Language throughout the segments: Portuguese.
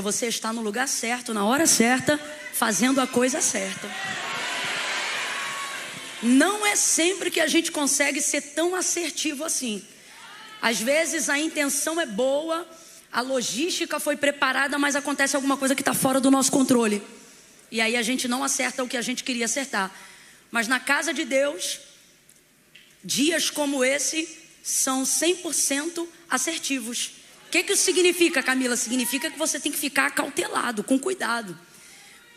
Você está no lugar certo, na hora certa, fazendo a coisa certa. Não é sempre que a gente consegue ser tão assertivo assim. Às vezes a intenção é boa, a logística foi preparada, mas acontece alguma coisa que está fora do nosso controle. E aí a gente não acerta o que a gente queria acertar. Mas na casa de Deus, dias como esse são 100% assertivos. O que isso significa, Camila? Significa que você tem que ficar acautelado, com cuidado.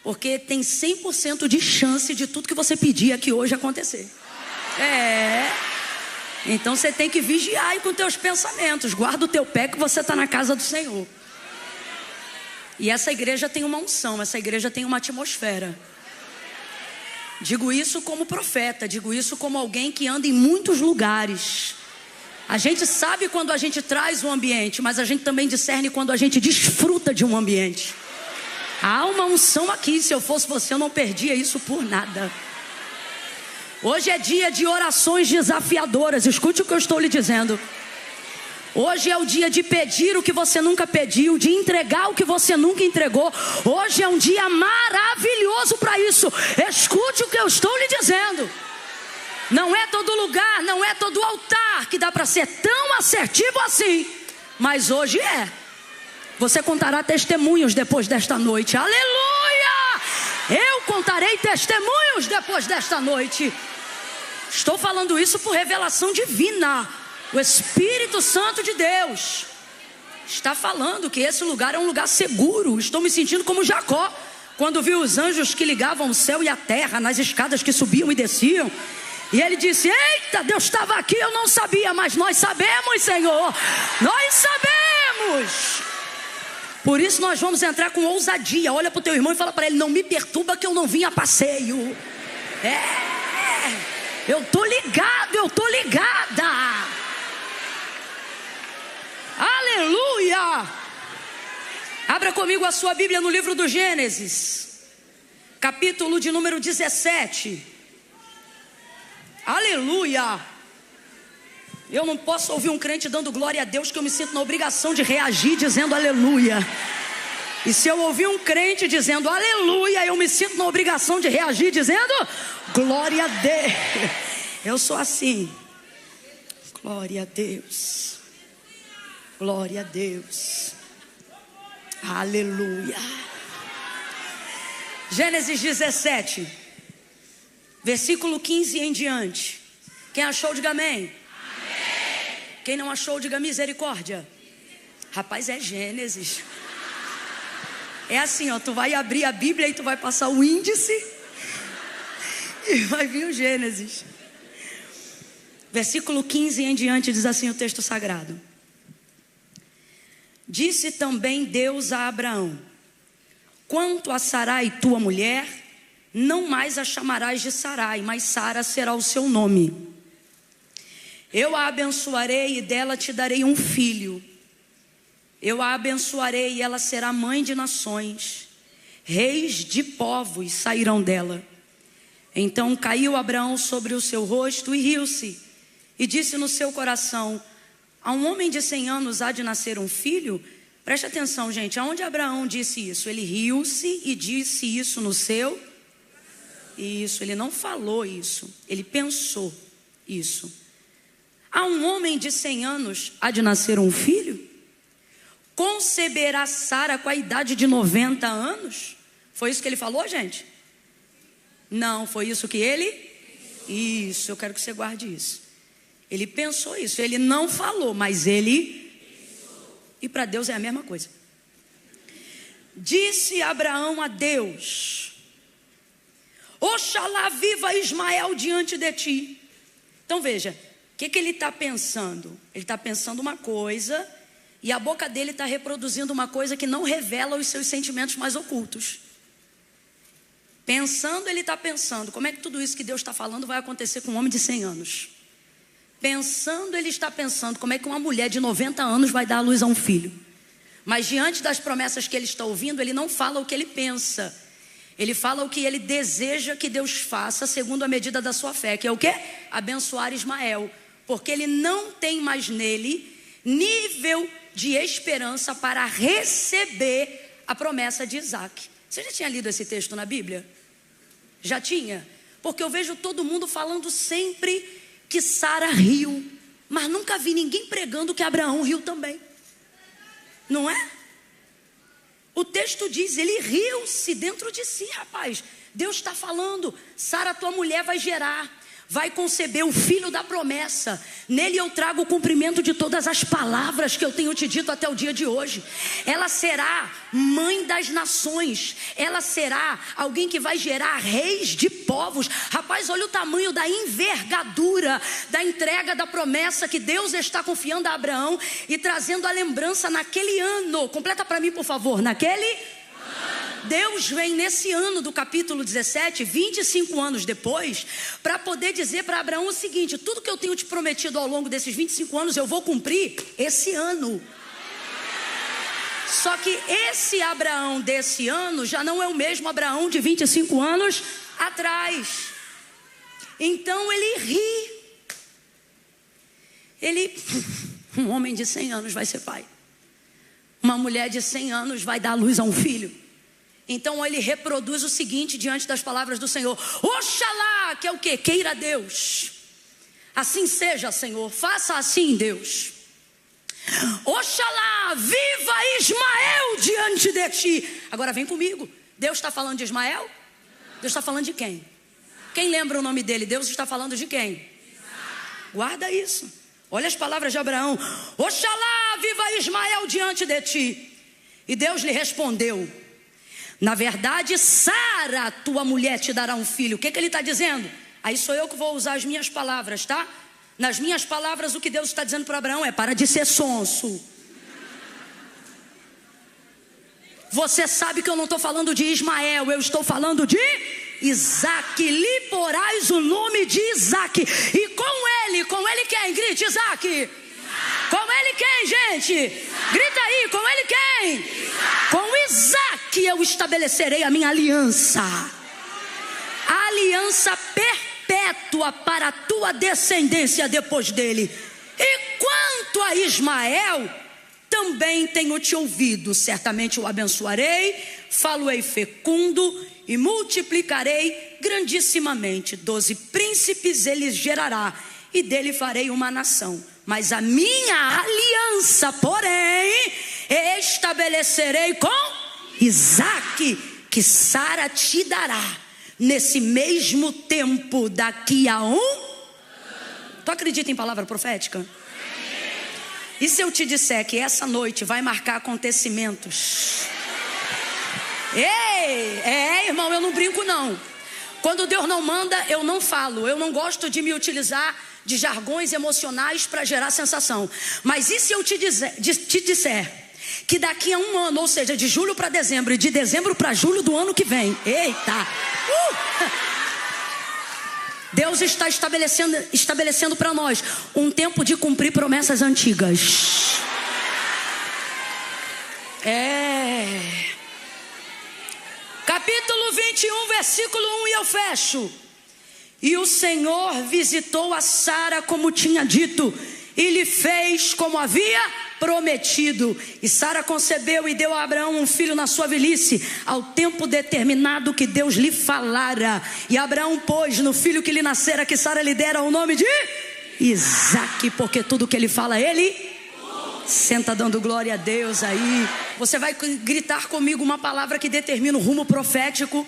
Porque tem 100% de chance de tudo que você pedir aqui hoje acontecer. Então você tem que vigiar aí com teus pensamentos. Guarda o teu pé que você está na casa do Senhor. E essa igreja tem uma unção, essa igreja tem uma atmosfera. Digo isso como profeta, digo isso como alguém que anda em muitos lugares. A gente sabe quando a gente traz o ambiente, mas a gente também discerne quando a gente desfruta de um ambiente. Há uma unção aqui, se eu fosse você eu não perdia isso por nada. Hoje é dia de orações desafiadoras, escute o que eu estou lhe dizendo. Hoje é o dia de pedir o que você nunca pediu, de entregar o que você nunca entregou. Hoje é um dia maravilhoso para isso. Escute o que eu estou lhe dizendo. Não é todo lugar, não é todo altar que dá para ser tão assertivo assim. Mas hoje é. Você contará testemunhos depois desta noite. Aleluia! Eu contarei testemunhos depois desta noite. Estou falando isso por revelação divina. O Espírito Santo de Deus está falando que esse lugar é um lugar seguro. Estou me sentindo como Jacó, quando viu os anjos que ligavam o céu e a terra nas escadas que subiam e desciam. E ele disse: eita, Deus estava aqui, eu não sabia, mas nós sabemos, Senhor. Nós sabemos. Por isso nós vamos entrar com ousadia. Olha para o teu irmão e fala para ele: não me perturba que eu não vim a passeio. Eu estou ligado, eu estou ligada. Aleluia. Abra comigo a sua Bíblia no livro do Gênesis, capítulo de número 17. Aleluia. Eu não posso ouvir um crente dando glória a Deus, que eu me sinto na obrigação de reagir dizendo aleluia. E se eu ouvir um crente dizendo aleluia, eu me sinto na obrigação de reagir dizendo glória a Deus. Eu sou assim. Glória a Deus. Glória a Deus. Aleluia. Gênesis 17, versículo 15 em diante. Quem achou, diga amém. Amém. Quem não achou, diga misericórdia. Rapaz, é Gênesis. É assim, ó, tu vai abrir a Bíblia e tu vai passar o índice e vai vir o Gênesis. Versículo 15 em diante diz assim o texto sagrado: disse também Deus a Abraão: quanto a Sarai, tua mulher, não mais a chamarás de Sarai, mas Sara será o seu nome. Eu a abençoarei e dela te darei um filho. Eu a abençoarei e ela será mãe de nações. Reis de povos sairão dela. Então caiu Abraão sobre o seu rosto e riu-se. E disse no seu coração: a um homem de 100 anos há de nascer um filho? Preste atenção, gente, aonde Abraão disse isso? Ele riu-se e disse isso no seu... Isso, ele não falou isso, ele pensou isso. A um homem de 100 anos há de nascer um filho? Conceberá Sara com a idade de 90 anos? Foi isso que ele falou, gente? Não, foi isso que ele... Isso, eu quero que você guarde isso. Ele pensou isso, ele não falou, mas ele... E para Deus é a mesma coisa. Disse Abraão a Deus: oxalá viva Ismael diante de ti. Então veja, o que ele está pensando? Ele está pensando uma coisa, e a boca dele está reproduzindo uma coisa que não revela os seus sentimentos mais ocultos. Pensando, ele está pensando: como é que tudo isso que Deus está falando vai acontecer com um homem de 100 anos? Pensando, ele está pensando: como é que uma mulher de 90 anos vai dar à luz a um filho? Mas diante das promessas que ele está ouvindo, ele não fala o que ele pensa. Ele fala o que ele deseja que Deus faça segundo a medida da sua fé, que é o quê? Abençoar Ismael. Porque ele não tem mais nele nível de esperança para receber a promessa de Isaac. Você já tinha lido esse texto na Bíblia? Já tinha? Porque eu vejo todo mundo falando sempre que Sara riu, mas nunca vi ninguém pregando que Abraão riu também. Não é? O texto diz, ele riu-se dentro de si, rapaz. Deus está falando, Sara, tua mulher vai gerar, vai conceber o filho da promessa. Nele eu trago o cumprimento de todas as palavras que eu tenho te dito até o dia de hoje. Ela será mãe das nações. Ela será alguém que vai gerar reis de povos. Rapaz, olha o tamanho da envergadura da entrega da promessa que Deus está confiando a Abraão e trazendo a lembrança naquele ano. Completa para mim, por favor. Deus vem nesse ano do capítulo 17, 25 anos depois, para poder dizer para Abraão o seguinte: tudo que eu tenho te prometido ao longo desses 25 anos, eu vou cumprir esse ano. Só que esse Abraão desse ano já não é o mesmo Abraão de 25 anos atrás. Então ele ri. Um homem de 100 anos vai ser pai. Uma mulher de 100 anos vai dar luz a um filho. Então ele reproduz o seguinte diante das palavras do Senhor: Oxalá, que é o quê? Queira Deus. Assim seja, Senhor, faça assim, Deus. Oxalá, viva Ismael diante de ti. Agora vem comigo. Deus está falando de Ismael? Deus está falando de quem? Quem lembra o nome dele? Deus está falando de quem? Guarda isso. Olha as palavras de Abraão: Oxalá, viva Ismael diante de ti. E Deus lhe respondeu: na verdade, Sara, tua mulher, te dará um filho. O que ele está dizendo? Aí sou eu que vou usar as minhas palavras, tá? Nas minhas palavras, o que Deus está dizendo para Abraão é: para de ser sonso. Você sabe que eu não estou falando de Ismael, eu estou falando de Isaac. Lhe porás o nome de Isaac. E com ele quem? Grite, Isaac. Com ele quem, gente? Grita aí, com ele quem? Com Isaac eu estabelecerei a minha aliança. A aliança perpétua para a tua descendência depois dele. E quanto a Ismael, também tenho te ouvido. Certamente o abençoarei, falo-ei fecundo e multiplicarei grandissimamente. 12 príncipes ele gerará, e dele farei uma nação. Mas a minha aliança, porém, estabelecerei com Isaac, que Sara te dará nesse mesmo tempo, daqui a Tu acredita em palavra profética? E se eu te disser que essa noite vai marcar acontecimentos? Irmão, eu não brinco não. Quando Deus não manda, eu não falo. Eu não gosto de me utilizar de jargões emocionais para gerar sensação. Mas e se eu te disser que daqui a um ano, ou seja, de julho para dezembro e de dezembro para julho do ano que vem, eita, Deus está estabelecendo para nós um tempo de cumprir promessas antigas. Capítulo 21, versículo 1, e eu fecho. E o Senhor visitou a Sara como tinha dito, e lhe fez como havia prometido. E Sara concebeu e deu a Abraão um filho na sua velhice, ao tempo determinado que Deus lhe falara. E Abraão pôs no filho que lhe nascera, que Sara lhe dera, o nome de Isaque, porque tudo que ele fala, ele senta dando glória a Deus aí. Você vai gritar comigo uma palavra que determina o rumo profético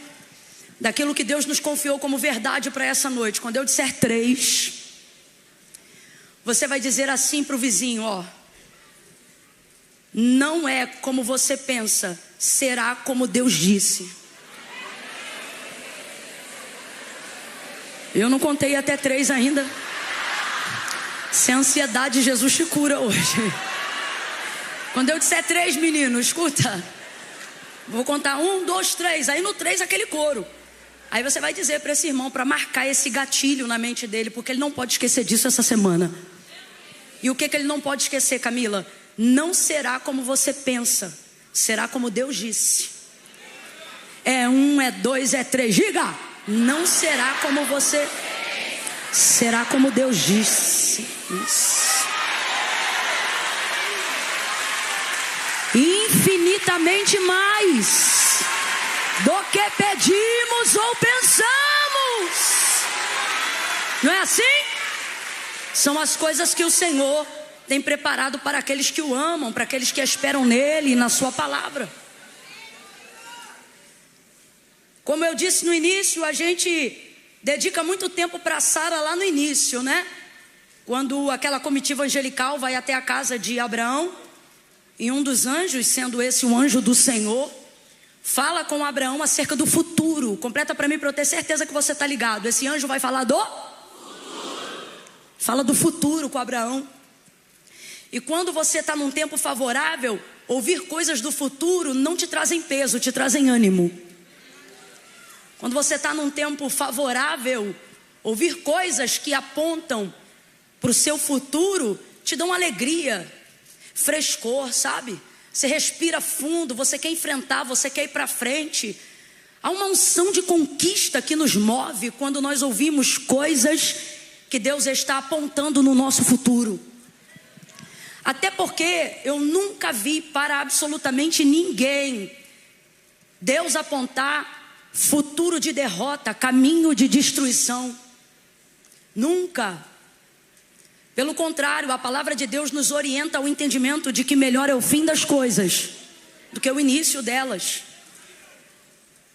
daquilo que Deus nos confiou como verdade para essa noite. Quando eu disser 3, você vai dizer assim para o vizinho: não é como você pensa, será como Deus disse. Eu não contei até 3 ainda. Se a ansiedade, Jesus te cura hoje. Quando eu disser 3, menino, escuta, vou contar 1, 2, 3. Aí no 3 aquele coro. Aí você vai dizer para esse irmão, para marcar esse gatilho na mente dele, porque ele não pode esquecer disso essa semana. E o que ele não pode esquecer, Camila? Não será como você pensa, será como Deus disse. É 1, é 2, é 3. Diga: não será como você, será como Deus disse. Isso. infinitamente mais do que pedimos ou pensamos. Não é assim? São as coisas que o Senhor tem preparado para aqueles que o amam, para aqueles que esperam nele e na sua palavra. Como eu disse no início, a gente dedica muito tempo para Sara lá no início, né? Quando aquela comitiva angelical vai até a casa de Abraão, e um dos anjos, sendo esse um anjo do Senhor, fala com Abraão acerca do futuro. Completa para mim, para eu ter certeza que você está ligado. Esse anjo vai falar do futuro. Fala do futuro com Abraão. E quando você está num tempo favorável, ouvir coisas do futuro não te trazem peso, te trazem ânimo. Quando você está num tempo favorável, ouvir coisas que apontam para o seu futuro te dão alegria, frescor, sabe? Você respira fundo, você quer enfrentar, você quer ir para frente. Há uma unção de conquista que nos move quando nós ouvimos coisas que Deus está apontando no nosso futuro. Até porque eu nunca vi para absolutamente ninguém Deus apontar futuro de derrota, caminho de destruição. Nunca. Pelo contrário, a palavra de Deus nos orienta ao entendimento de que melhor é o fim das coisas do que o início delas.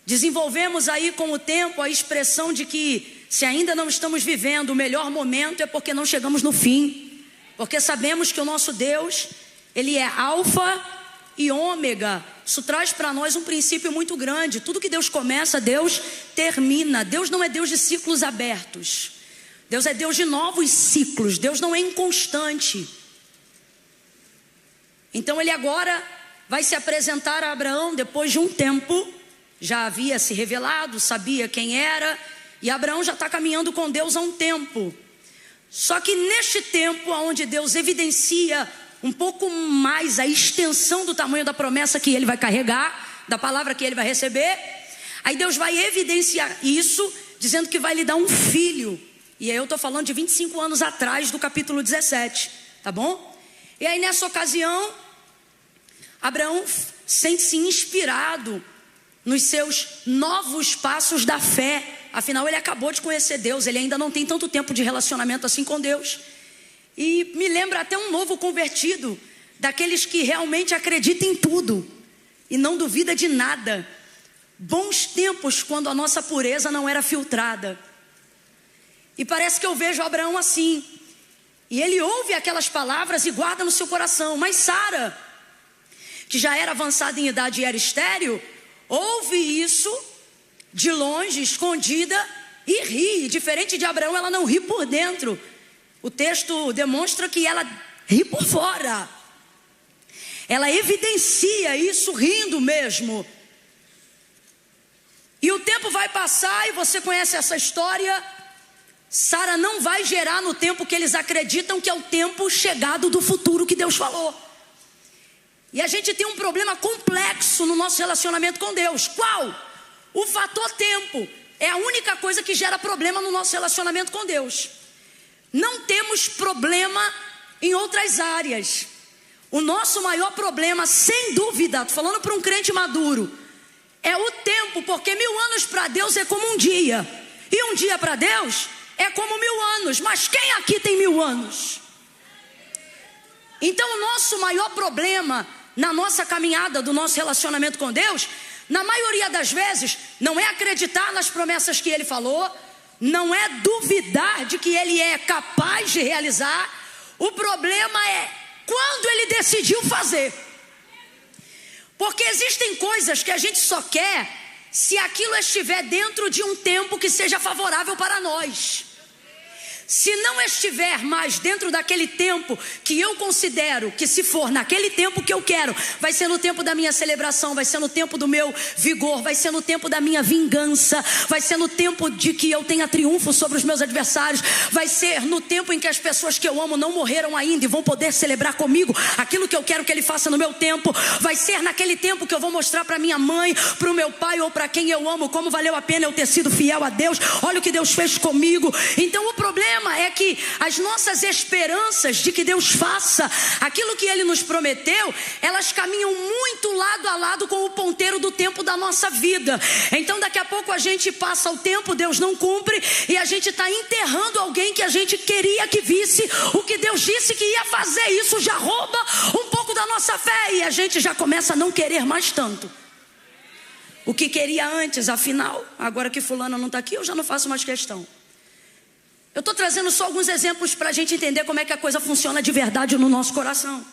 Desenvolvemos aí com o tempo a expressão de que se ainda não estamos vivendo o melhor momento é porque não chegamos no fim. Porque sabemos que o nosso Deus, Ele é alfa e ômega. Isso traz para nós um princípio muito grande. Tudo que Deus começa, Deus termina. Deus não é Deus de ciclos abertos. Deus é Deus de novos ciclos. Deus não é inconstante. Então Ele agora vai se apresentar a Abraão depois de um tempo. Já havia se revelado, sabia quem era. E Abraão já está caminhando com Deus há um tempo. Só que neste tempo, onde Deus evidencia um pouco mais a extensão do tamanho da promessa que ele vai carregar, da palavra que ele vai receber, aí Deus vai evidenciar isso, dizendo que vai lhe dar um filho. E aí eu estou falando de 25 anos atrás do capítulo 17, tá bom? E aí nessa ocasião, Abraão sente-se inspirado nos seus novos passos da fé. Afinal, ele acabou de conhecer Deus, ele ainda não tem tanto tempo de relacionamento assim com Deus. E me lembra até um novo convertido, daqueles que realmente acreditam em tudo e não duvida de nada. Bons tempos quando a nossa pureza não era filtrada. E parece que eu vejo Abraão assim. E ele ouve aquelas palavras e guarda no seu coração. Mas Sara, que já era avançada em idade e era estéril, ouve isso de longe, escondida, e ri. Diferente de Abraão, ela não ri por dentro. O texto demonstra que ela ri por fora. Ela evidencia isso rindo mesmo. E o tempo vai passar e você conhece essa história. Sara não vai gerar no tempo que eles acreditam que é o tempo chegado do futuro que Deus falou. E a gente tem um problema complexo no nosso relacionamento com Deus. Qual? O fator tempo é a única coisa que gera problema no nosso relacionamento com Deus. Não temos problema em outras áreas. O nosso maior problema, sem dúvida, estou falando para um crente maduro, é o tempo, porque 1000 anos para Deus é como um dia. E um dia para Deus é como 1000 anos. Mas quem aqui tem 1000 anos? Então o nosso maior problema na nossa caminhada do nosso relacionamento com Deus, na maioria das vezes, não é acreditar nas promessas que Ele falou, não é duvidar de que Ele é capaz de realizar. O problema é quando Ele decidiu fazer. Porque existem coisas que a gente só quer se aquilo estiver dentro de um tempo que seja favorável para nós. Se não estiver mais dentro daquele tempo que eu considero que, se for naquele tempo que eu quero, vai ser no tempo da minha celebração, vai ser no tempo do meu vigor, vai ser no tempo da minha vingança, vai ser no tempo de que eu tenha triunfo sobre os meus adversários, vai ser no tempo em que as pessoas que eu amo não morreram ainda e vão poder celebrar comigo aquilo que eu quero que Ele faça no meu tempo, vai ser naquele tempo que eu vou mostrar para minha mãe, para o meu pai ou para quem eu amo como valeu a pena eu ter sido fiel a Deus. Olha o que Deus fez comigo. Então o problema problema é que as nossas esperanças de que Deus faça aquilo que Ele nos prometeu, elas caminham muito lado a lado com o ponteiro do tempo da nossa vida. Então daqui a pouco a gente passa o tempo, Deus não cumpre, e a gente está enterrando alguém que a gente queria que visse o que Deus disse que ia fazer. Isso já rouba um pouco da nossa fé, e a gente já começa a não querer mais tanto o que queria antes. Afinal, agora que fulano não está aqui, eu já não faço mais questão. Eu estou trazendo só alguns exemplos para a gente entender como é que a coisa funciona de verdade no nosso coração.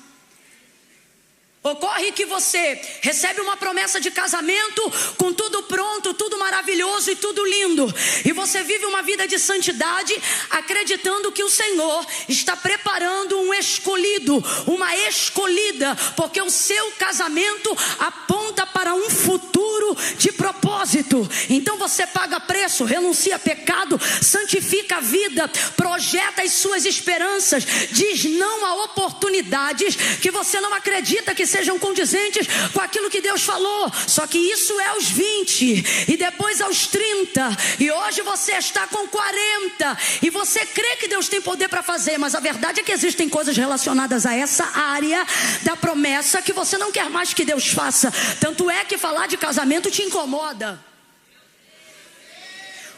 Ocorre que você recebe uma promessa de casamento com tudo pronto, tudo maravilhoso e tudo lindo, e você vive uma vida de santidade, acreditando que o Senhor está preparando um escolhido, uma escolhida, porque o seu casamento aponta para um futuro de propósito. Então você paga preço, renuncia a pecado, santifica a vida, projeta as suas esperanças, diz não a oportunidades que você não acredita que sejam condizentes com aquilo que Deus falou. Só que isso é aos 20, e depois aos 30, e hoje você está com 40, e você crê que Deus tem poder para fazer, mas a verdade é que existem coisas relacionadas a essa área da promessa que você não quer mais que Deus faça. Tanto é que falar de casamento te incomoda.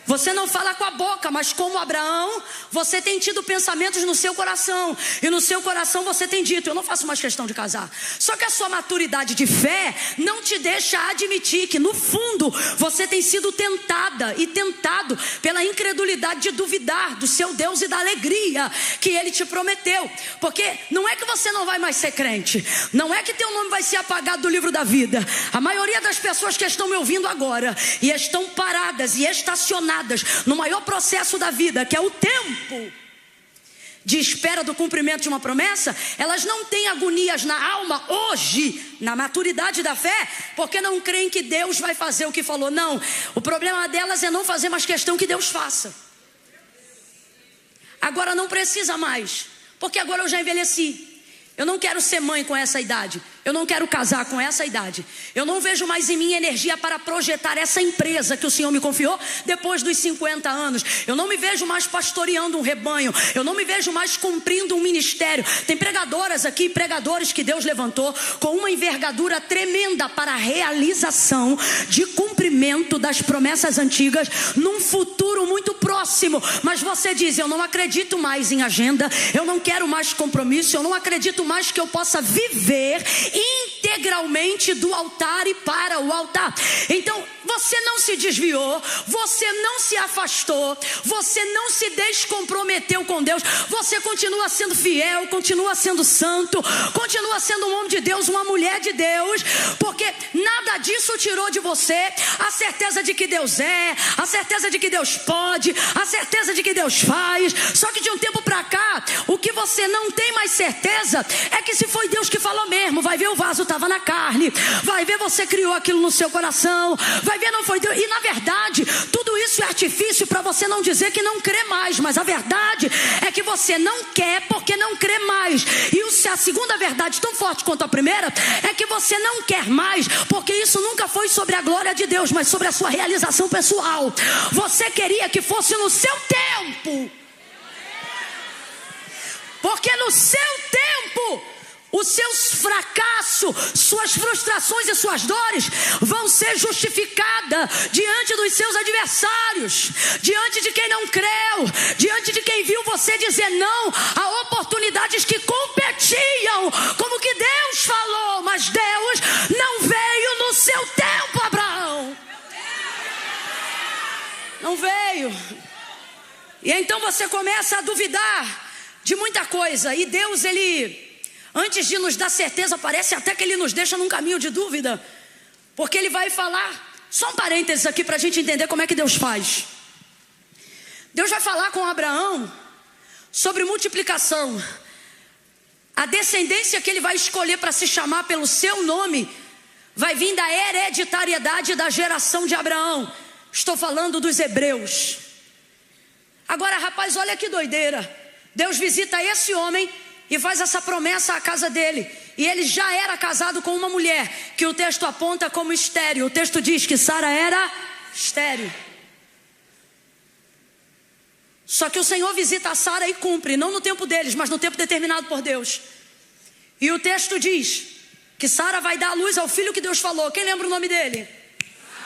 Você não fala com a boca, mas como Abraão, você tem tido pensamentos no seu coração, e no seu coração você tem dito: eu não faço mais questão de casar. Só que a sua maturidade de fé não te deixa admitir que no fundo você tem sido tentada e tentado pela incredulidade de duvidar do seu Deus e da alegria que Ele te prometeu. Porque não é que você não vai mais ser crente, não é que teu nome vai ser apagado do livro da vida. A maioria das pessoas que estão me ouvindo agora e estão paradas e estacionadas no maior processo da vida, que é o tempo de espera do cumprimento de uma promessa, elas não têm agonias na alma hoje, na maturidade da fé, porque não creem que Deus vai fazer o que falou. Não, o problema delas é não fazer mais questão que Deus faça. Agora não precisa mais, porque agora eu já envelheci. Eu não quero ser mãe com essa idade. Eu não quero casar com essa idade. Eu não vejo mais em mim energia para projetar essa empresa que o Senhor me confiou depois dos 50 anos. Eu não me vejo mais pastoreando um rebanho. Eu não me vejo mais cumprindo um ministério. Tem pregadoras aqui, pregadores que Deus levantou com uma envergadura tremenda para a realização de cumprimento das promessas antigas num futuro muito próximo. Mas você diz: eu não acredito mais em agenda, eu não quero mais compromisso, eu não acredito mais que eu possa viver integralmente do altar e para o altar. Então você não se desviou, você não se afastou, você não se descomprometeu com Deus, você continua sendo fiel, continua sendo santo, continua sendo um homem de Deus, uma mulher de Deus, porque nada disso tirou de você a certeza de que Deus é, a certeza de que Deus pode, a certeza de que Deus faz. Só que de um tempo para cá, o que você não tem mais certeza é que se foi Deus que falou mesmo. Vai ver, o vaso estava na carne, vai ver, você criou aquilo no seu coração, vai ver, não foi Deus. E na verdade, tudo isso é artifício para você não dizer que não crê mais, mas a verdade é que você não quer porque não crê mais. E a segunda verdade, tão forte quanto a primeira, é que você não quer mais porque isso nunca foi sobre a glória de Deus, mas sobre a sua realização pessoal. Você queria que fosse no seu tempo, porque no seu tempo os seus fracassos, suas frustrações e suas dores vão ser justificadas diante dos seus adversários, diante de quem não creu, diante de quem viu você dizer não a oportunidades que competiam com o que Deus falou. Mas Deus não veio no seu tempo, Abraão. Não veio. E então você começa a duvidar de muita coisa. E Deus, Ele, antes de nos dar certeza, parece até que Ele nos deixa num caminho de dúvida, porque Ele vai falar, só um parênteses aqui para a gente entender como é que Deus faz. Deus vai falar com Abraão sobre multiplicação. A descendência que Ele vai escolher para se chamar pelo seu nome vai vir da hereditariedade da geração de Abraão. Estou falando dos hebreus. Agora, rapaz, olha que doideira. Deus visita esse homem e faz essa promessa à casa dele. E ele já era casado com uma mulher que o texto aponta como estéril. O texto diz que Sara era estéril. Só que o Senhor visita a Sara e cumpre, não no tempo deles, mas no tempo determinado por Deus. E o texto diz que Sara vai dar à luz ao filho que Deus falou. Quem lembra o nome dele?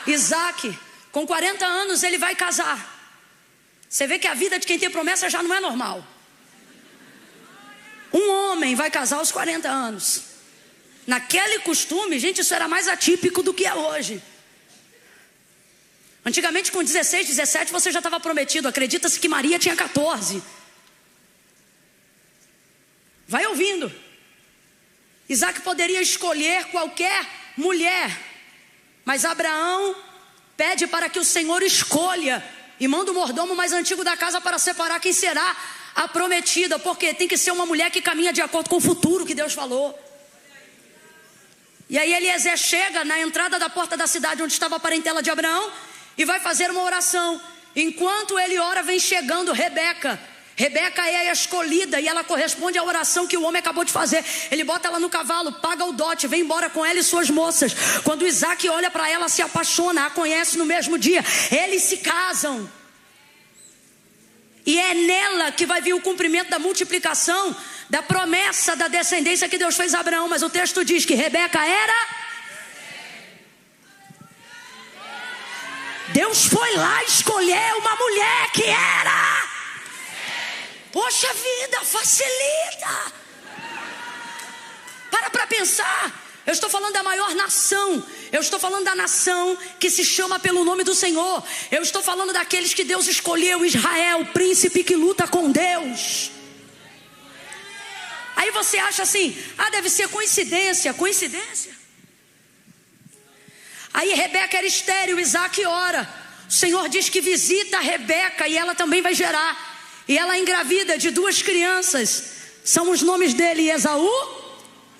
Isaac. Com 40 anos ele vai casar. Você vê que a vida de quem tem promessa já não é normal. Um homem vai casar aos 40 anos. Naquele costume, gente, isso era mais atípico do que é hoje. Antigamente com 16, 17 você já estava prometido. Acredita-se que Maria tinha 14. Vai ouvindo. Isaac poderia escolher qualquer mulher, mas Abraão pede para que o Senhor escolha e manda o mordomo mais antigo da casa para separar quem será a prometida, porque tem que ser uma mulher que caminha de acordo com o futuro que Deus falou. E aí Eliezer chega na entrada da porta da cidade onde estava a parentela de Abraão e vai fazer uma oração. Enquanto ele ora, vem chegando Rebeca. Rebeca é a escolhida e ela corresponde à oração que o homem acabou de fazer. Ele bota ela no cavalo, paga o dote, vem embora com ela e suas moças. Quando Isaac olha para ela, se apaixona, a conhece no mesmo dia. Eles se casam. E é nela que vai vir o cumprimento da multiplicação, da promessa da descendência que Deus fez a Abraão. Mas o texto diz que Rebeca era... Deus foi lá escolher uma mulher que era... Poxa vida, facilita. Para pensar. Eu estou falando da maior nação. Eu estou falando da nação que se chama pelo nome do Senhor. Eu estou falando daqueles que Deus escolheu, Israel, o príncipe que luta com Deus. Aí você acha assim, deve ser coincidência. Coincidência? Aí Rebeca era estéril, Isaac ora. O Senhor diz que visita a Rebeca e ela também vai gerar. E ela engravida de 2 crianças. São os nomes dele, Esaú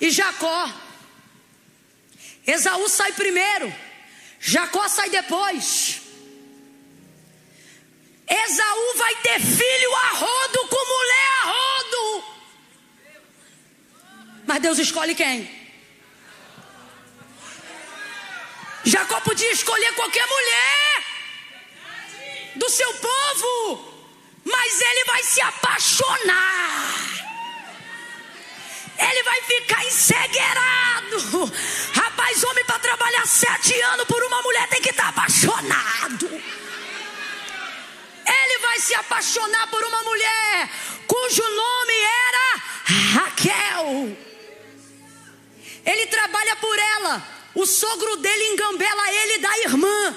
e Jacó. Esaú sai primeiro, Jacó sai depois. Esaú vai ter filho a rodo com mulher a rodo. Mas Deus escolhe quem? Jacó podia escolher qualquer mulher do seu povo, mas ele vai se apaixonar. Ele vai ficar encegueirado. Rapaz, homem para trabalhar 7 anos por uma mulher tem que estar apaixonado. Ele vai se apaixonar por uma mulher cujo nome era Raquel. Ele trabalha por ela. O sogro dele engambela ele da irmã.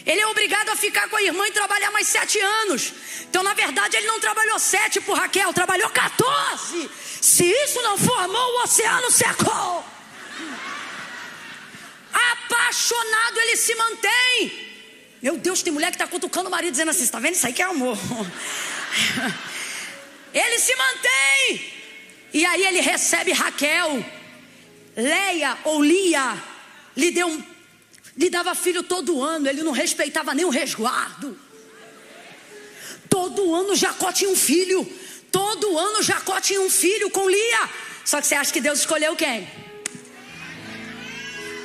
Ele é obrigado a ficar com a irmã e trabalhar mais 7 anos. Então, na verdade, ele não trabalhou 7 por Raquel, trabalhou 14. Se isso não formou, o oceano secou. Apaixonado, ele se mantém. Meu Deus, tem mulher que está cutucando o marido, dizendo assim, está vendo? Isso aí que é amor. Ele se mantém. E aí ele recebe Raquel. Leia ou Lia lhe dava filho todo ano. Ele não respeitava nem o resguardo. Todo ano Jacó tinha um filho. Todo ano Jacó tinha um filho com Lia. Só que você acha que Deus escolheu quem?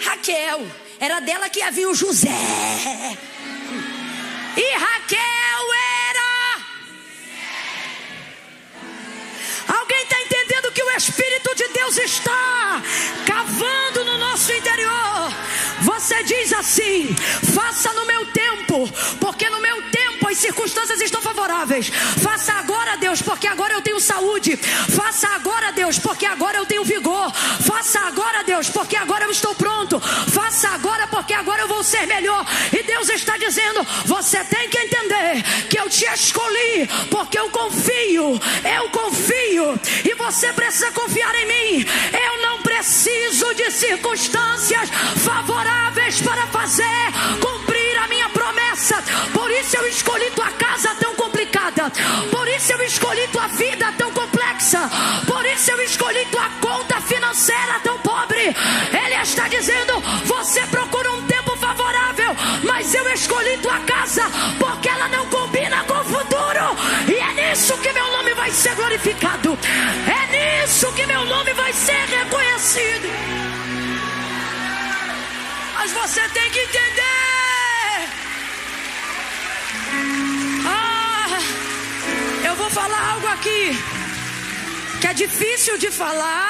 Raquel. Era dela que havia o José. E Raquel era... Alguém está entendendo que o Espírito de Deus está cavando no nosso interior? Você diz assim: faça no meu tempo, porque no meu tempo as circunstâncias estão favoráveis. Faça agora, Deus, porque agora eu tenho saúde. Faça agora, Deus, porque agora eu tenho vigor. Faça agora, Deus, porque agora eu estou pronto. Faça agora, porque agora eu vou ser melhor. E Deus está dizendo: você tem que entender que eu te escolhi, porque eu confio. E você precisa confiar em mim. Eu não preciso de circunstâncias favoráveis para cumprir a minha promessa. Por isso eu escolhi tua casa tão complicada. Por isso eu escolhi tua vida tão complexa. Por isso eu escolhi tua conta financeira tão pobre. Ele está dizendo: você procura um tempo favorável, mas eu escolhi tua casa porque ela não combina com o futuro. E é nisso que meu nome vai ser glorificado. É nisso que meu nome vai ser reconhecido. Mas você tem que entender. vou falar algo aqui que é difícil de falar,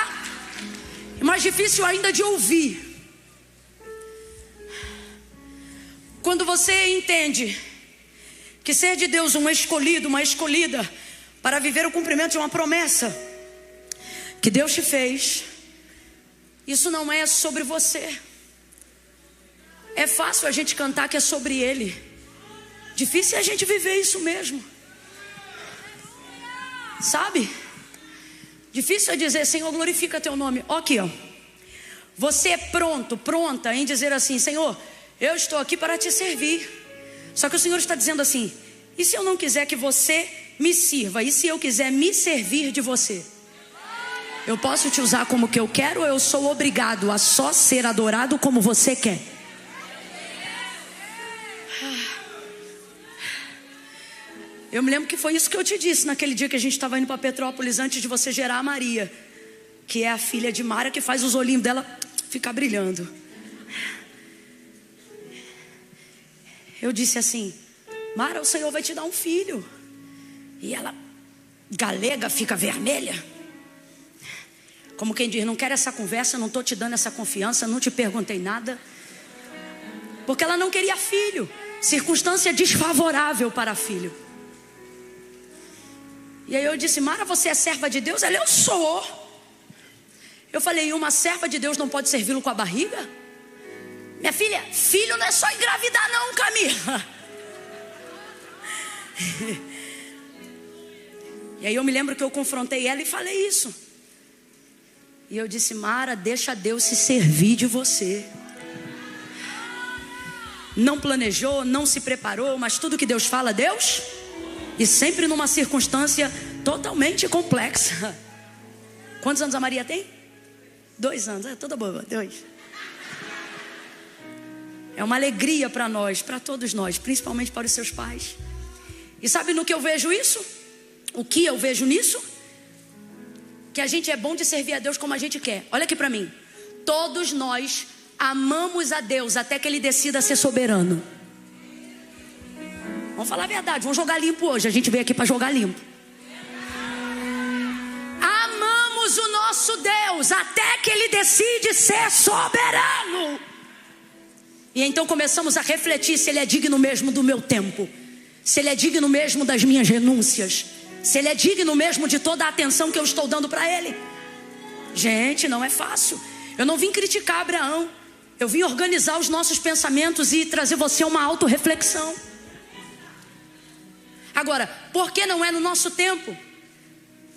mas difícil ainda de ouvir. Quando você entende que ser de Deus um escolhido, uma escolhida, para viver o cumprimento de uma promessa que Deus te fez, isso não é sobre você. É fácil a gente cantar que é sobre Ele, difícil é a gente viver isso mesmo, sabe? Difícil é dizer: Senhor, glorifica Teu nome. Aqui, ó. Você é pronta em dizer assim: Senhor, eu estou aqui para Te servir. Só que o Senhor está dizendo assim: e se eu não quiser que você me sirva? E se eu quiser me servir de você? Eu posso te usar como que eu quero, ou eu sou obrigado a só ser adorado como você quer? Eu me lembro que foi isso que eu te disse naquele dia que a gente estava indo para Petrópolis, antes de você gerar a Maria, que é a filha de Mara, que faz os olhinhos dela ficar brilhando. Eu disse assim: Mara, o Senhor vai te dar um filho. E ela, galega, fica vermelha, como quem diz: não quero essa conversa, não estou te dando essa confiança, não te perguntei nada. Porque ela não queria filho, circunstância desfavorável para filho. E aí eu disse: Mara, você é serva de Deus? Ela: eu sou. Eu falei: e uma serva de Deus não pode servi-lo com a barriga? Minha filha, filho não é só engravidar não, Camila. E aí eu me lembro que eu confrontei ela e falei isso. E eu disse: Mara, deixa Deus se servir de você. Não planejou, não se preparou, mas tudo que Deus fala, Deus. E sempre numa circunstância totalmente complexa. Quantos anos a Maria tem? 2 anos, é toda boa, 2. É uma alegria para nós, para todos nós, principalmente para os seus pais. E sabe no que eu vejo isso? O que eu vejo nisso? Que a gente é bom de servir a Deus como a gente quer. Olha aqui para mim. Todos nós amamos a Deus até que Ele decida ser soberano. Vamos falar a verdade, vamos jogar limpo hoje. A gente veio aqui para jogar limpo. Amamos o nosso Deus até que Ele decide ser soberano. E então começamos a refletir se Ele é digno mesmo do meu tempo, se Ele é digno mesmo das minhas renúncias, se Ele é digno mesmo de toda a atenção que eu estou dando para Ele. Gente, não é fácil. Eu não vim criticar Abraão, eu vim organizar os nossos pensamentos e trazer você uma autorreflexão. Agora, por que não é no nosso tempo?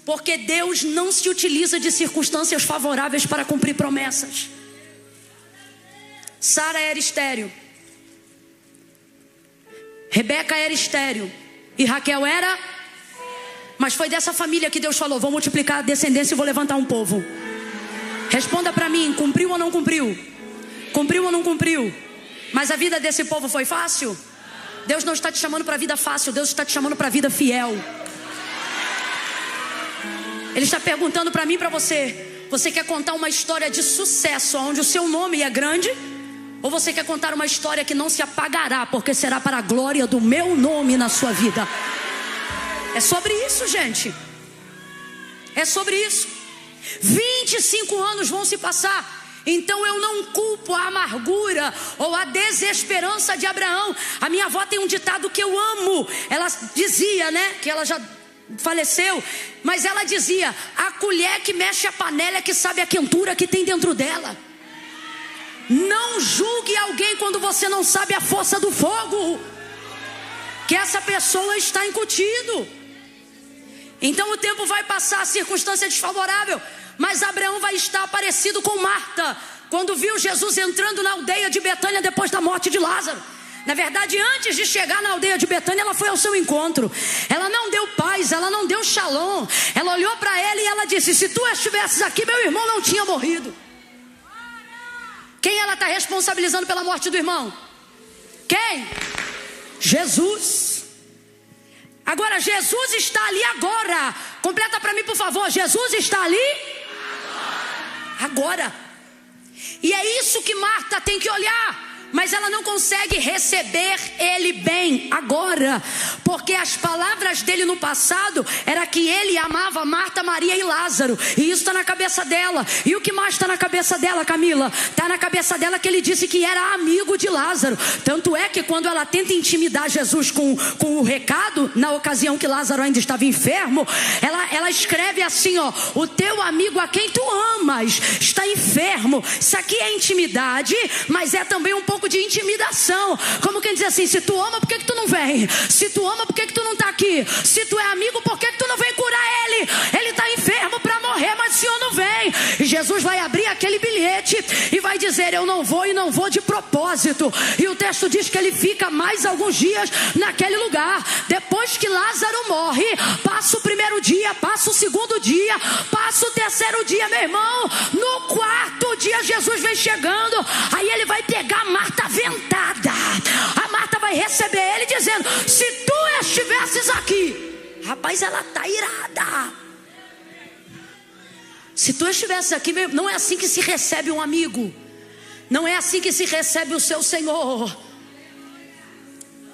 Porque Deus não se utiliza de circunstâncias favoráveis para cumprir promessas. Sara era estéril, Rebeca era estéril e Raquel era. Mas foi dessa família que Deus falou: vou multiplicar a descendência e vou levantar um povo. Responda para mim, cumpriu ou não cumpriu? Cumpriu ou não cumpriu? Mas a vida desse povo foi fácil? Deus não está te chamando para a vida fácil, Deus está te chamando para a vida fiel. Ele está perguntando para mim e para você: você quer contar uma história de sucesso onde o seu nome é grande? Ou você quer contar uma história que não se apagará, porque será para a glória do meu nome na sua vida? É sobre isso, gente. É sobre isso. 25 anos vão se passar. Então eu não culpo a amargura ou a desesperança de Abraão. A minha avó tem um ditado que eu amo. Ela dizia, né, que ela já faleceu, mas ela dizia: a colher que mexe a panela é que sabe a quentura que tem dentro dela. Não julgue alguém quando você não sabe a força do fogo que essa pessoa está incutido. Então o tempo vai passar, a circunstância é desfavorável, mas Abraão vai estar parecido com Marta, quando viu Jesus entrando na aldeia de Betânia depois da morte de Lázaro. Na verdade, antes de chegar na aldeia de Betânia, ela foi ao seu encontro. Ela não deu paz, ela não deu shalom. Ela olhou para ele e ela disse: se tu estivesses aqui, meu irmão não tinha morrido. Quem ela está responsabilizando pela morte do irmão? Quem? Jesus. Agora, Jesus está ali agora. Completa para mim, por favor. Jesus está ali agora. E é isso que Marta tem que olhar. mas ela não consegue receber ele bem agora, porque as palavras dele no passado era que ele amava Marta, Maria e Lázaro, e isso está na cabeça dela. E o que mais está na cabeça dela, Camila? Está na cabeça dela que ele disse que era amigo de Lázaro. Tanto é que quando ela tenta intimidar Jesus com o recado, na ocasião que Lázaro ainda estava enfermo, ela escreve assim, ó: o teu amigo a quem tu amas está enfermo. Isso aqui é intimidade, mas é também um pouco de intimidação. Como quem diz assim: se tu ama, por que tu não vem? Se tu ama, por que tu não está aqui? Se tu é amigo, por que tu não vem curar ele? Ele está enfermo para morrer, mas o Senhor não vem. E Jesus vai abrir aquele bilhete e vai dizer: eu não vou, e não vou de propósito. E o texto diz que ele fica mais alguns dias naquele lugar. Depois que Lázaro morre, passa o primeiro dia, passa o segundo dia, passa o terceiro dia, meu irmão. No quarto dia Jesus vem chegando. Aí ele vai pegar a Marta ventada. A Marta vai receber ele dizendo: se tu estivesses aqui. Rapaz, ela está irada. Se tu estivesses aqui, não é assim que se recebe um amigo. Não é assim que se recebe o seu Senhor.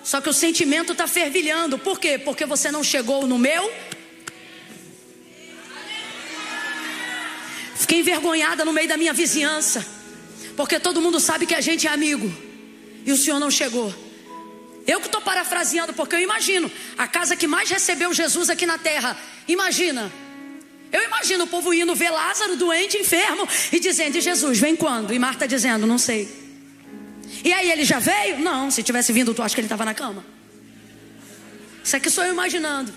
Só que o sentimento está fervilhando. Por quê? Porque você não chegou no meu. Fiquei envergonhada no meio da minha vizinhança, porque todo mundo sabe que a gente é amigo, e o Senhor não chegou. Eu que estou parafraseando, porque eu imagino a casa que mais recebeu Jesus aqui na terra. Eu imagino o povo indo ver Lázaro doente, enfermo, e dizendo: e Jesus, vem quando? E Marta dizendo: não sei. E aí, ele já veio? Não, se tivesse vindo, tu acha que ele estava na cama? Isso aqui sou eu imaginando.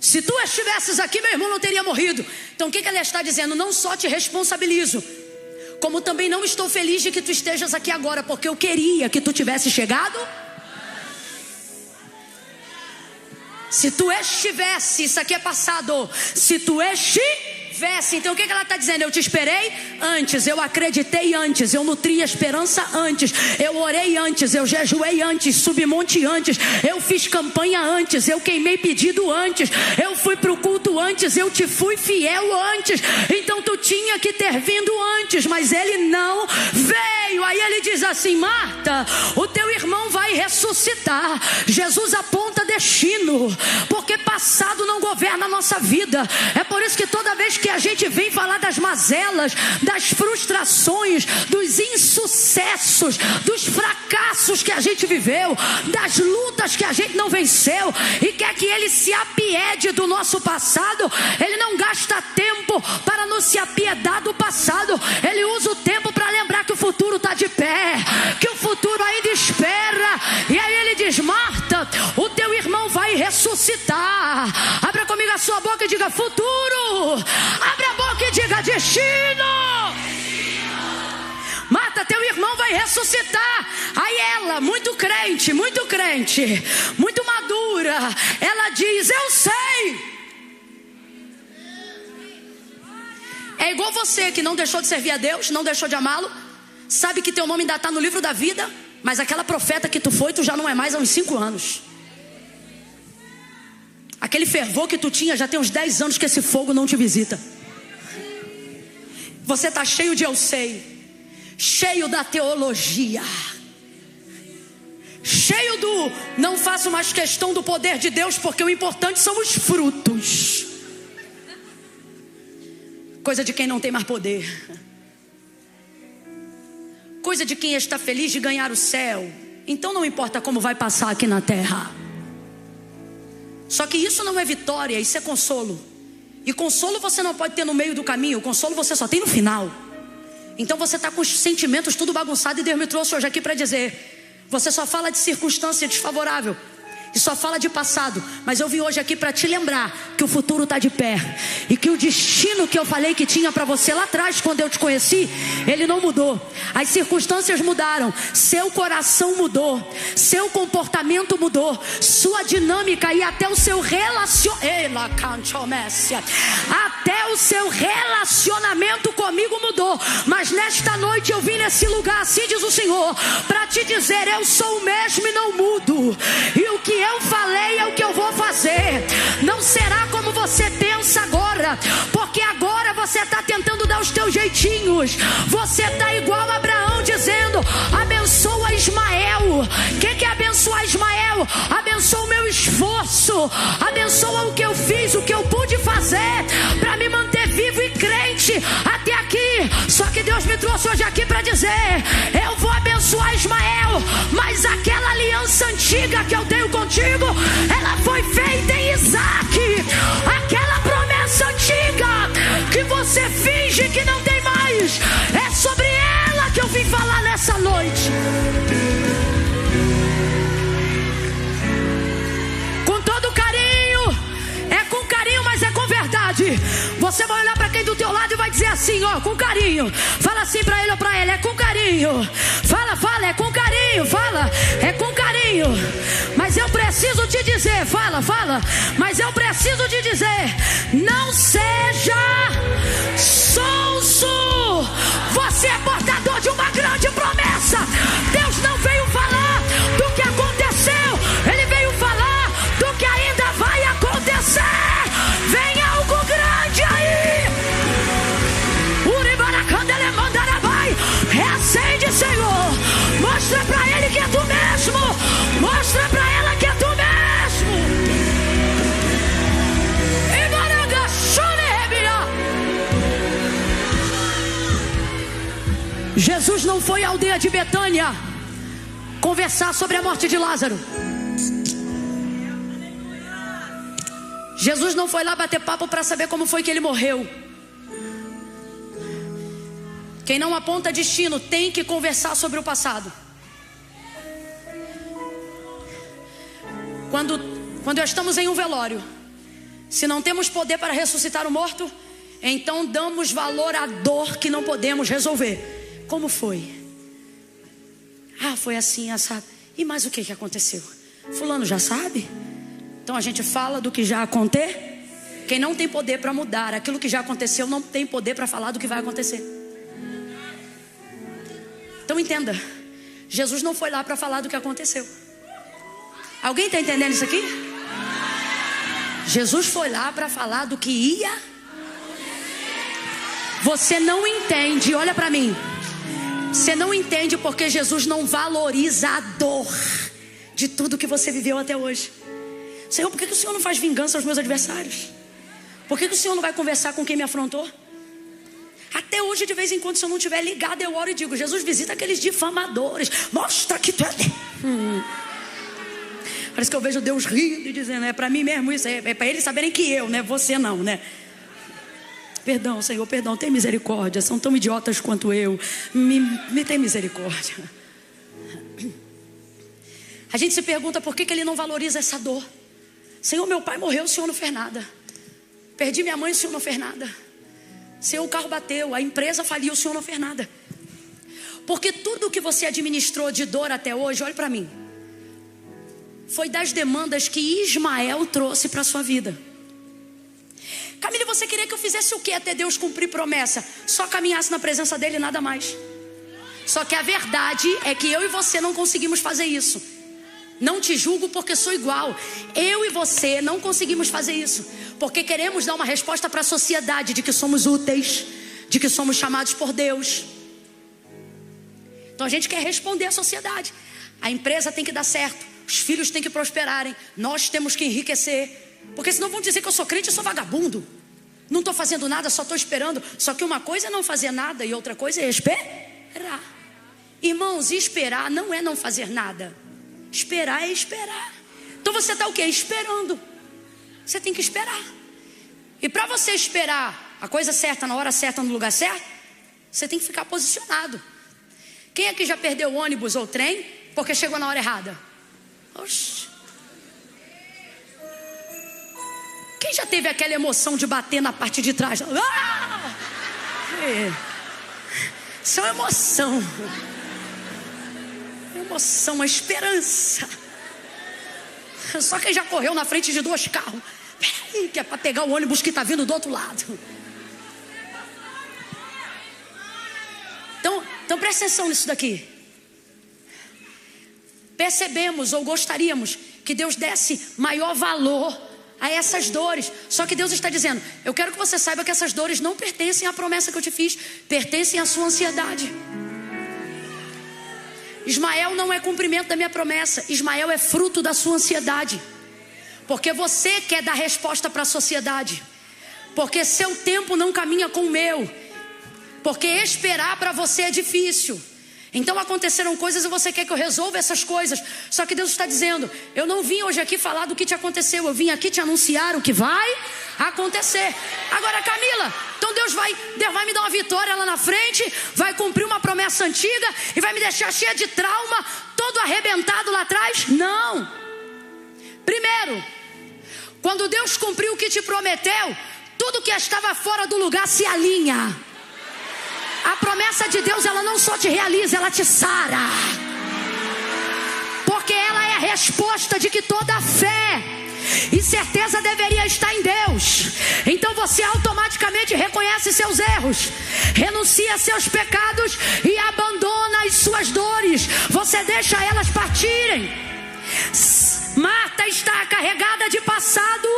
Se tu estivesses aqui, meu irmão não teria morrido. Então o que ela está dizendo? Não só te responsabilizo, como também não estou feliz de que tu estejas aqui agora, porque eu queria que tu tivesse chegado. Se tu estivesse, isso aqui é passado. Se tu estivesse, então o que ela está dizendo? Eu te esperei antes, eu acreditei antes, eu nutri a esperança antes, eu orei antes, eu jejuei antes, subi monte antes, eu fiz campanha antes, eu queimei pedido antes, eu fui para o culto antes, eu te fui fiel antes. Então tu tinha que ter vindo antes, mas ele não veio. Aí ele diz assim: Marta, o teu irmão vai ressuscitar. Jesus aponta destino, porque passado não governa a nossa vida. É por isso que toda vez que a gente vem falar das mazelas, das frustrações, dos insucessos, dos fracassos que a gente viveu, das lutas que a gente não venceu, e quer que ele se apiede do nosso passado, ele não gasta tempo para nos se apiedar do passado. Ele usa o tempo para lembrar que o futuro está de pé, que o futuro ainda espera. E aí ele diz: Marta, o teu irmão vai ressuscitar. Abra comigo a sua boca e diga: futuro. Abra a boca e diga: destino. Marta, teu irmão vai ressuscitar. Aí ela, muito crente, muito madura, ela diz: eu sei. É igual você que não deixou de servir a Deus, não deixou de amá-lo, sabe que teu nome ainda está no livro da vida, mas aquela profeta que tu foi, tu já não é mais há uns 5 anos. Aquele fervor que tu tinha, já tem uns 10 anos que esse fogo não te visita. Você está cheio de eu sei, cheio da teologia, cheio do não faço mais questão do poder de Deus, porque o importante são os frutos. Coisa de quem não tem mais poder, coisa de quem está feliz de ganhar o céu. Então não importa como vai passar aqui na terra. Só que isso não é vitória, isso é consolo. E consolo você não pode ter no meio do caminho, consolo você só tem no final. Então você está com os sentimentos tudo bagunçado, e Deus me trouxe hoje aqui para dizer: você só fala de circunstância desfavorável e só fala de passado, mas eu vim hoje aqui para te lembrar que o futuro está de pé, e que o destino que eu falei que tinha para você lá atrás, quando eu te conheci, ele não mudou. As circunstâncias mudaram, seu coração mudou, seu comportamento mudou, sua dinâmica e até o seu relacionamento comigo mudou. Mas nesta noite eu vim nesse lugar, assim diz o Senhor, para te dizer: eu sou o mesmo e não mudo, e o que eu falei é o que eu vou fazer. Não será como você pensa agora, porque agora você está tentando dar os teus jeitinhos. Você está igual a Abraão, dizendo: trabalho, abençoa o meu esforço, abençoa o que eu fiz, o que eu pude fazer para me manter vivo e crente até aqui. Só que Deus me trouxe hoje aqui para dizer: eu vou abençoar Ismael, mas aquela aliança antiga que eu tenho contigo, ela foi feita em Isaac. Aquela promessa antiga que você finge que não tem mais, é sobre ela que eu vim falar nessa noite. Com todo carinho, é com carinho, mas é com verdade. Você vai olhar para quem do teu lado e vai dizer assim, ó, com carinho. Fala assim para ele ou para ela: é com carinho. Fala, é com carinho. Fala, é com carinho. Mas eu preciso te dizer, fala, mas eu preciso te dizer: não seja sonso. Você é portador de uma grande promessa. Deus não veio falar do que aconteceu, Ele veio falar do que ainda vai acontecer. Vem algo grande aí. Reacende, Senhor. Mostra pra Ele que é tu mesmo. Mostra pra ela que é tu mesmo. Jesus não foi à aldeia de Betânia conversar sobre a morte de Lázaro. Jesus não foi lá bater papo para saber como foi que ele morreu. Quem não aponta destino tem que conversar sobre o passado. Quando estamos em um velório, se não temos poder para ressuscitar o morto, então damos valor à dor que não podemos resolver. Como foi? Foi assim, assado. E mais o que aconteceu? Fulano já sabe? Então a gente fala do que já aconteceu. Quem não tem poder para mudar aquilo que já aconteceu, não tem poder para falar do que vai acontecer. Então entenda, Jesus não foi lá para falar do que aconteceu. Alguém está entendendo isso aqui? Jesus foi lá para falar do que ia. Você não entende, olha para mim. Você não entende porque Jesus não valoriza a dor de tudo que você viveu até hoje. Senhor, por que o Senhor não faz vingança aos meus adversários? Por que o Senhor não vai conversar com quem me afrontou? Até hoje, de vez em quando, se eu não estiver ligado, eu oro e digo: Jesus, visita aqueles difamadores. Mostra que tu é... Parece que eu vejo Deus rindo e dizendo: é para mim mesmo isso. É para eles saberem que eu, né? Você não, né? Perdão, Senhor, perdão, tem misericórdia. São tão idiotas quanto eu. Me tem misericórdia. A gente se pergunta por que Ele não valoriza essa dor. Senhor, meu pai morreu, o Senhor não fez nada. Perdi minha mãe, o Senhor não fez nada. Senhor, o carro bateu, a empresa faliu, o Senhor não fez nada. Porque tudo que você administrou de dor até hoje, olhe para mim, foi das demandas que Ismael trouxe para a sua vida. Camila, você queria que eu fizesse o que até Deus cumprir promessa? Só caminhasse na presença dele e nada mais. Só que a verdade é que eu e você não conseguimos fazer isso. Não te julgo porque sou igual. Eu e você não conseguimos fazer isso porque queremos dar uma resposta para a sociedade de que somos úteis, de que somos chamados por Deus. Então a gente quer responder à sociedade. A empresa tem que dar certo, os filhos têm que prosperarem, nós temos que enriquecer. Porque senão vão dizer que eu sou crente e sou vagabundo. Não estou fazendo nada, só estou esperando. Só que uma coisa é não fazer nada e outra coisa é esperar. Irmãos, esperar não é não fazer nada. Esperar é esperar. Então você está o quê? Esperando. Você tem que esperar. E para você esperar a coisa certa, na hora certa, no lugar certo, você tem que ficar posicionado. Quem aqui já perdeu ônibus ou trem porque chegou na hora errada? Oxi. Quem já teve aquela emoção de bater na parte de trás? Isso é uma emoção. Emoção, uma esperança. Só quem já correu na frente de 2 carros. Peraí, que é para pegar o ônibus que está vindo do outro lado. Então presta atenção nisso daqui. Percebemos ou gostaríamos que Deus desse maior valor a essas dores. Só que Deus está dizendo: eu quero que você saiba que essas dores não pertencem à promessa que eu te fiz, pertencem à sua ansiedade. Ismael não é cumprimento da minha promessa. Ismael é fruto da sua ansiedade. Porque você quer dar resposta para a sociedade. Porque seu tempo não caminha com o meu. Porque esperar para você é difícil. Então aconteceram coisas e você quer que eu resolva essas coisas. Só que Deus está dizendo: eu não vim hoje aqui falar do que te aconteceu. Eu vim aqui te anunciar o que vai acontecer. Agora, Camila, então Deus vai me dar uma vitória lá na frente, vai cumprir uma promessa antiga e vai me deixar cheia de trauma, todo arrebentado lá atrás? Não. Primeiro, quando Deus cumpriu o que te prometeu, tudo que estava fora do lugar se alinha. A promessa de Deus, ela não só te realiza, ela te sara. Porque ela é a resposta de que toda fé e certeza deveria estar em Deus. Então você automaticamente reconhece seus erros, renuncia a seus pecados e abandona as suas dores. Você deixa elas partirem. Marta está carregada de passado,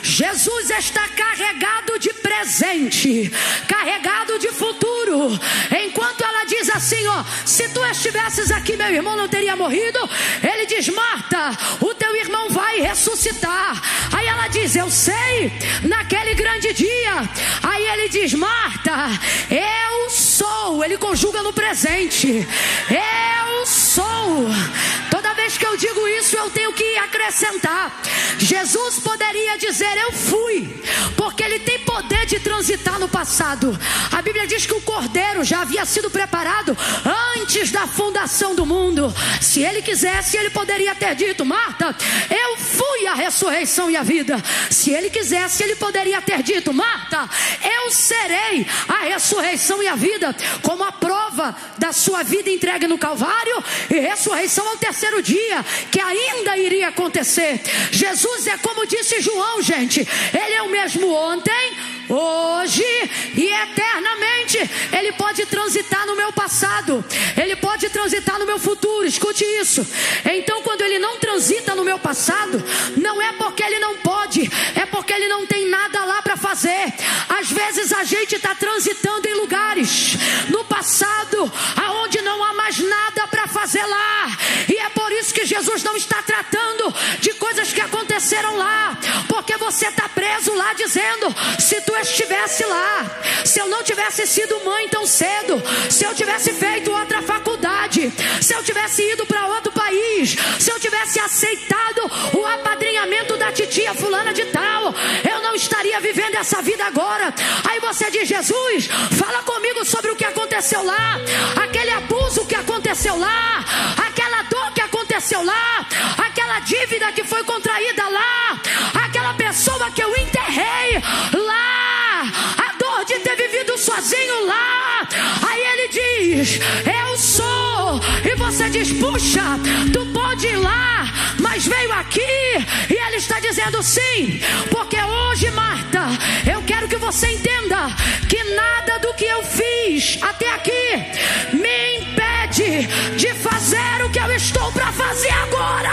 Jesus está carregado de presente, carregado de futuro. Enquanto ela diz assim, ó: se tu estivesses aqui, meu irmão não teria morrido. Ele diz: Marta, o teu irmão vai ressuscitar. Aí ela diz: eu sei, naquele grande dia. Aí ele diz: Marta, eu sou. Ele conjuga no presente. Eu sou. Toda vez que eu digo isso, eu tenho que acrescentar. Jesus poderia dizer: eu fui, porque ele tem poder de transitar no passado. A Bíblia diz que o Cordeiro já havia sido preparado antes da fundação do mundo. Se ele quisesse, ele poderia ter dito: Marta, eu fui a ressurreição e a vida. Se ele quisesse, ele poderia ter dito: Marta, eu serei a ressurreição e a vida, como a prova da sua vida entregue no Calvário e ressurreição ao terceiro dia, que ainda iria acontecer. Jesus é como disse João, gente. Ele é o mesmo ontem, hoje e eternamente. Ele pode transitar no meu passado, ele pode transitar no meu futuro. Escute isso. Então, quando ele não transita no meu passado, não é porque ele não pode, é porque ele não tem nada lá para fazer. Às vezes a gente está transitando em lugares no passado aonde não há mais nada para fazer lá, e é por isso que Jesus não está tratando de coisas que aconteceram lá, porque você está preso lá dizendo: se tu estivesse lá, se eu não tivesse sido mãe tão cedo, se eu tivesse feito outra faculdade, se eu tivesse ido para outro país, se eu tivesse aceitado o apadrinhamento da titia fulana de tal, eu não estaria vivendo essa vida agora. Aí você diz: Jesus, fala comigo sobre o que aconteceu lá, aquele abuso que aconteceu lá, aquela dor que aconteceu lá, aquela dívida que foi contraída lá, aquela pessoa que eu enterrei lá, a dor de ter vivido sozinho lá. Aí ele diz: eu sou. E você diz: puxa, tu pode ir lá, mas veio aqui. E ele está dizendo: sim, porque hoje, Marta, eu quero que você entenda que nada do que eu fiz até aqui me impede de fazer o que eu estou para fazer agora.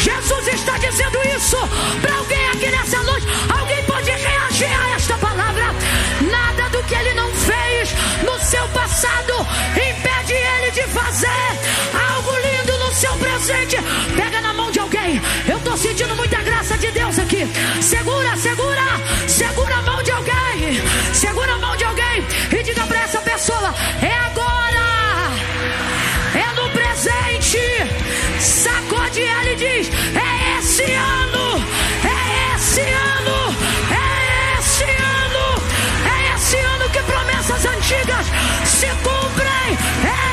Jesus está dizendo isso para alguém aqui nessa noite. Alguém pode reagir a esta palavra? Nada do que ele não fez no seu passado impede ele de fazer algo lindo no seu presente. Pega na mão de alguém. Eu estou sentindo muita graça de Deus aqui. Segura a mão de alguém. Segura a mão de alguém e diga para essa pessoa: é agora, é no presente. Sacode ela e diz: é esse ano, é esse ano, é esse ano, é esse ano que promessas antigas se cumprem. É